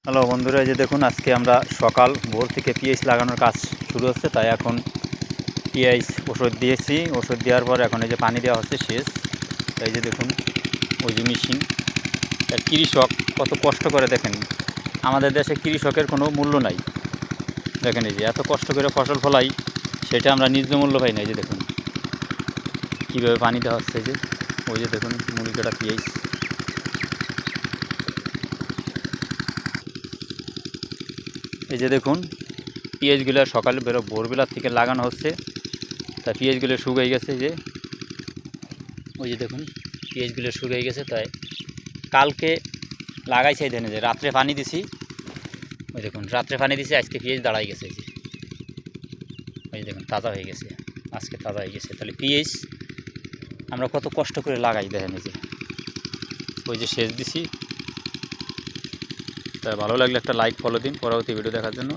Hello বন্ধুরা, এই যে দেখুন আজকে আমরা সকাল ভোর থেকে পিএইচ লাগানোর কাজ শুরু হচ্ছে। তাই এখন পিএইচ ওষুধ দিয়েছি। ওষুধ দেওয়ার পর এখন এই যে পানি দেওয়া হচ্ছে সেচ। এই যে দেখুন ওই যে মেশিন। আর কৃষক কত কষ্ট করে দেখেন, আমাদের দেশে কৃষকের কোনো মূল্য নাই। দেখেন এই যে এত কষ্ট করে ফসল ফলাই, সেটা আমরা ন্যায্য মূল্য পাই না। এই যে দেখুন কীভাবে পানি দেওয়া হচ্ছে। এই যে ওই যে দেখুন মুরগিটা পিএইচ। এই যে দেখুন পিএইচগুলো সকালে ভোরবেলার থেকে লাগানো হচ্ছে। তা পিএইচগুলো শুকিয়ে গেছে। যে ওই যে দেখুন পিএইচগুলো শুকিয়ে গেছে। তাই কালকে লাগাইছে এই যে রাত্রে পানি দিছি। ওই দেখুন রাত্রে পানি দিছি, আজকে পিএইচ দাঁড়াই গেছে। এই যে ওই দেখুন তাজা হয়ে গেছে, আজকে তাজা হয়ে গেছে। তাহলে পিএইচ আমরা কত কষ্ট করে লাগাই দেখেন। এই যে ওই যে সেচ দিছি। তা ভালো লাগলে একটা লাইক ফলো দিন পরবর্তী ভিডিও দেখার জন্য।